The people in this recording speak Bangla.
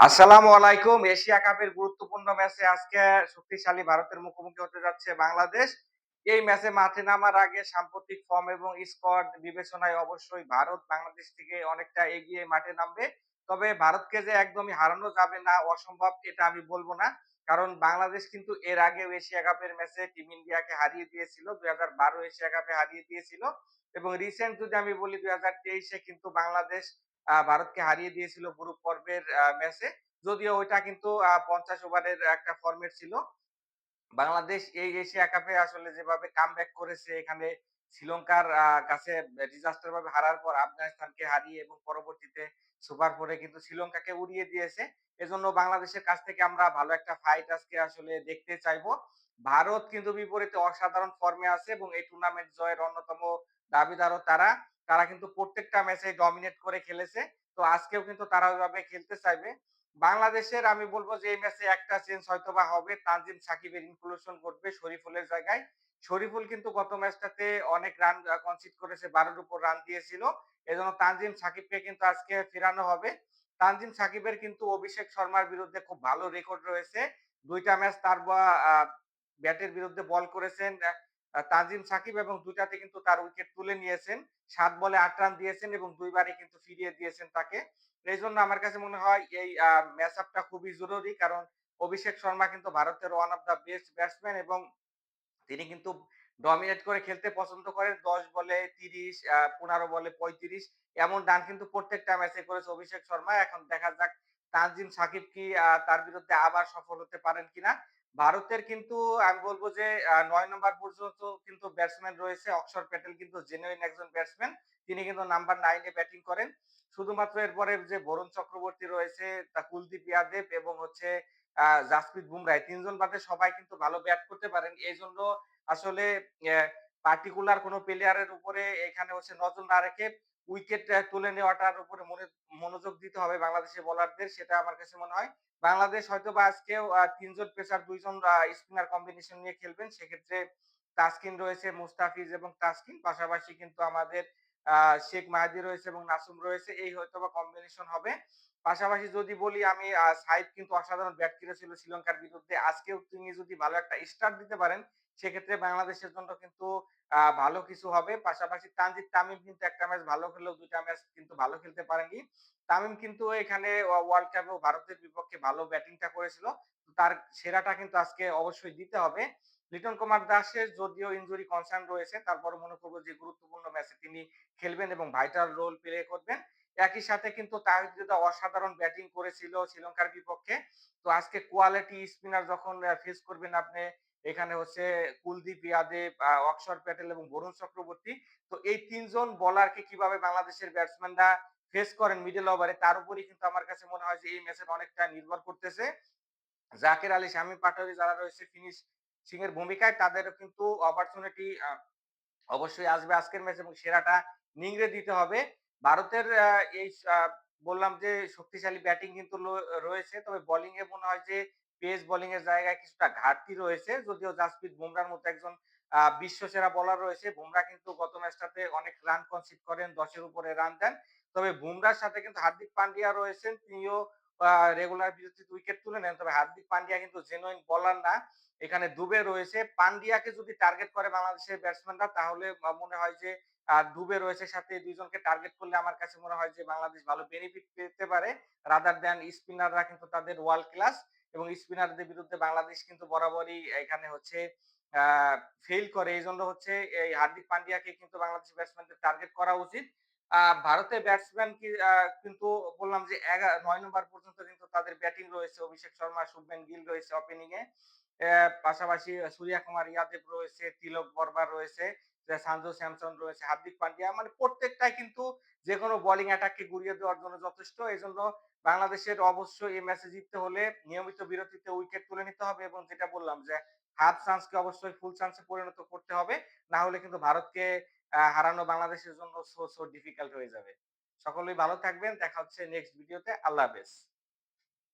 আসসালামু আলাইকুম। এশিয়া কাপের গুরুত্বপূর্ণ ম্যাচে আজকে শক্তিশালী ভারতের মুখোমুখি হতে যাচ্ছে বাংলাদেশ। এই ম্যাচে মাঠে নামার আগে সাম্প্রতিক ফর্ম এবং স্কোয়াড বিবেচনায় অবশ্যই ভারত বাংলাদেশ থেকে অনেকটা এগিয়ে মাঠে নামবে। তবে ভারতকে যে একদমই হারানো যাবে না, অসম্ভব এটা আমি বলব না। কারণ বাংলাদেশ কিন্তু এর আগেও এশিয়া কাপের ম্যাচে টিম ইন্ডিয়াকে হারিয়ে দিয়েছিল। ২০১২ এশিয়া কাপে হারিয়ে দিয়েছিল। এবং রিসেন্ট যদি আমি বলি ২০২৩ এ কিন্তু বাংলাদেশ ভারতকে হারিয়ে দিয়েছিল গ্রুপ পর্বের ম্যাচে। যদিও ওইটা কিন্তু ৫০ ওভারের একটা ফরম্যাট ছিল। বাংলাদেশ এই এশিয়া কাপে আসলে যেভাবে কামব্যাক করেছে, এখানে শ্রীলঙ্কার কাছে ডিজাস্টার ভাবে হারার পর আফগানিস্তানকে হারিয়ে এবং পরবর্তীতে সুপার 4 এ কিন্তু শ্রীলঙ্কাকে উড়িয়ে দিয়েছে। এজন্য বাংলাদেশের কাছ থেকে আমরা ভালো একটা ফাইট আজকে আসলে দেখতে চাইবো। ভারত কিন্তু বিপরীতে অসাধারণ ফর্মে আছে এবং এই টুর্নামেন্ট জয়ের অন্যতম দাবিদারও তারা। তারা কিন্তু প্রত্যেকটা ম্যাচেই ডমিনেট করে খেলেছে। তো আজকেও কিন্তু তারা ওইভাবে খেলতে চাইবে। বাংলাদেশের আমি বলব যে এই ম্যাচে একটা চেঞ্জ হয়তোবা হবে। তানজিম সাকিবের ইনক্লুশন ঘটবে শরীফুলের জায়গায়। শরীফুল কিন্তু গত ম্যাচটাতে অনেক রান কনসিড করেছে, ১২ র উপর রান দিয়েছিল। এজন্য তানজিম সাকিবকে কিন্তু আজকে ফেরানো হবে। তানজিম সাকিবের কিন্তু অভিষেক শর্মার বিরুদ্ধে খুব ভালো রেকর্ড রয়েছে। ২ টা ম্যাচ তার আ ব্যাটের বিরুদ্ধে বল করেছেন তানজিম সাকিব এবং ২ টাতে কিন্তু তার উইকেট তুলে নিয়েছেন। ৭ বলে ৮ রান দিয়েছেন এবং ২ বারই কিন্তু ফিরিয়ে দিয়েছেন তাকে। এইজন্য আমার কাছে মনে হয় এই ম্যাচ আপটা খুবই জরুরি। কারণ অভিষেক শর্মা কিন্তু ভারতের one of the best batsman এবং তিনি কিন্তু ডমিনেট করে খেলতে পছন্দ করেন। ১০ বলে ৩০, ১৫ বলে ৩৫ এমন রান কিন্তু প্রত্যেকটা ম্যাচে করেছে অভিষেক শর্মা। এখন দেখা যাক তানজিম সাকিব কি তার বিরুদ্ধে আবার সফল হতে পারেন কিনা। ভারতের কিন্তু আমি বলব যে ৯ নম্বর পর্যন্ত কিন্তু ব্যাটসম্যান রয়েছে। অক্ষর প্যাটেল কিন্তু জেনুইন একজন ব্যাটসম্যান। তিনি কিন্তু নাম্বার ৯ এ ব্যাটিং করেন। শুধুমাত্র এরপরে যে বরুণ চক্রবর্তী রয়েছে, কুলদীপ যাদব এবং হচ্ছে জাসপ্রীত বুমরাহ, এই ৩ জন বাদে সবাই কিন্তু ভালো ব্যাট করতে পারেন। এজন্য আসলে অ্যা পার্টিকুলার কোন প্লেয়ারের উপরে এখানে হচ্ছে নজর না রেখে উইকেট তুলে নেওয়াটার উপরে মনোযোগ দিতে হবে বাংলাদেশের বোলারদের। সেটা আমার কাছে মনে হয়। বাংলাদেশ হয়তোবা আজকেও ৩ জন পেসার ২ জন স্পিনার কম্বিনেশন নিয়ে খেলবেন। সেক্ষেত্রে তাসকিন রয়েছে, মুস্তাফিজ এবং তাসকিন। পাশাপাশি কিন্তু আমাদের আ শেখ মাহাদী রয়েছে এবং নাসুম রয়েছে। এই হয়তোবা কম্বিনেশন হবে। পাশাপাশি যদি বলি আমি সাইদ কিন্তু অসাধারণ ব্যাট করেছিল শ্রীলঙ্কার বিরুদ্ধে। আজকেও তিনি যদি ভালো একটা স্টার্ট দিতে পারেন, সেক্ষেত্রে বাংলাদেশের জন্য কিন্তু ভালো কিছু হবে। পাশাপাশি তানজিদ তামিম কিন্তু একটা ম্যাচ ভালো খেললেও ২ টা ম্যাচ কিন্তু ভালো খেলতে পারেননি। তামিম কিন্তু এখানে ওয়ার্ল্ড কাপেও ভারতের বিপক্ষে ভালো ব্যাটিংটা করেছিল। তার সেরাটা কিন্তু আজকে অবশ্যই দিতে হবে। লিটন কুমার দাসের যদিও ইনজুরি কনসার্ন রয়েছে, তারপরও মনে করব যে গুরুত্বপূর্ণ ম্যাচে তিনি খেলবেন এবং ভাইটাল রোল প্লে করবেন। একই সাথে কিন্তু তাহিদ হৃদয় অসাধারণ ব্যাটিং করেছিল শ্রীলঙ্কার বিপক্ষে। তো আজকে কোয়ালিটি স্পিনার যখন ফেস করবেন আপনি, এখানে হচ্ছে কুলদীপ যাদব, অক্ষর প্যাটেল এবং বরুণ চক্রবর্তী। তো এই ৩ জন বোলারকে কিভাবে বাংলাদেশের ব্যাটসম্যানরা ফেস করেন মিডল ওভারে, তার উপরেই কিন্তু আমার কাছে মনে হয় যে এই ম্যাচের অনেকটা নির্ভর করতেছে। জাকের আলী, শামীম পাটোয়ারি যারা রয়েছে ফিনিশিং এর ভূমিকায়, তাদেরও কিন্তু অপরচুনিটি অবশ্যই আসবে আজকের ম্যাচে এবং সেরাটা নিংড়ে দিতে হবে। ভারতের এই বললাম যে শক্তিশালী ব্যাটিং কিন্তু রয়েছে। তবে বোলিং এ মনে হয় যে পেস বোলিং এর জায়গায় কিছুটা ঘাটতি রয়েছে। যদিও জাসপ্রীত বুমরাহর মতো একজন বিশ্বসেরা বোলার রয়েছে। বুমরাহ কিন্তু গত ম্যাচটাতে অনেক রান কনসিড করেন, ১০ এর উপরে রান দেন। তবে বুমরাহর সাথে কিন্তু হার্দিক পান্ডিয়া রয়েছেন। তিনিও রেগুলার ভিত্তিতে উইকেট তুলে নেন। তবে হার্দিক পান্ডিয়া কিন্তু জেনুইন বোলার না। এখানে দুবে রয়েছে। পান্ডিয়াকে যদি টার্গেট করে বাংলাদেশের ব্যাটসম্যানরা, তাহলে মনে হয় যে দুবে রয়েছে সাথে, এই ২ জনকে টার্গেট করলে আমার কাছে মনে হয় যে বাংলাদেশ ভালো বেনিফিট পেতে পারে। রাদার দ্যান স্পিনাররা কিন্তু তাদের ওয়ার্ল্ড ক্লাস এবং স্পিনারদের বিরুদ্ধে বাংলাদেশ কিন্তু বরাবরই এখানে হচ্ছে আ ফেইল করে। এজন্য হচ্ছে এই হার্দিক পান্ডিয়াকে কিন্তু বাংলাদেশি ব্যাটসম্যানদের টার্গেট করা উচিত। ভারতের ব্যাটসম্যান কিন্তু বললাম যে ৯ নম্বর পর্যন্ত কিন্তু তাদের ব্যাটিং রয়েছে। অভিষেক শর্মা, শুভমান গিল রয়েছে ওপেনিং এ। পাশাপাশি সূর্যা কুমার যাদব রয়েছে, তিলক বর্মা রয়েছে, সানজু স্যামসন রয়েছে, হার্দিক পান্ডিয়া। মানে প্রত্যেকটাই কিন্তু যেকোনো বোলিং অ্যাটাককে গুড়িয়ে দেওয়ার জন্য যথেষ্ট। এজন্য বাংলাদেশের অবশ্যই এই ম্যাচে জিততে হলে নিয়মিত বিরতিতে উইকেট তুলে নিতে হবে এবং যেটা বললাম যে হাফ চান্সকে অবশ্যই ফুল চান্সে পরিণত করতে হবে। না হলে কিন্তু ভারতকে হারানো বাংলাদেশের জন্য সো ডিফিকাল্ট হয়ে যাবে। সকলেই ভালো থাকবেন। দেখা হচ্ছে নেক্সট ভিডিওতে। আল্লাহ হাফেজ।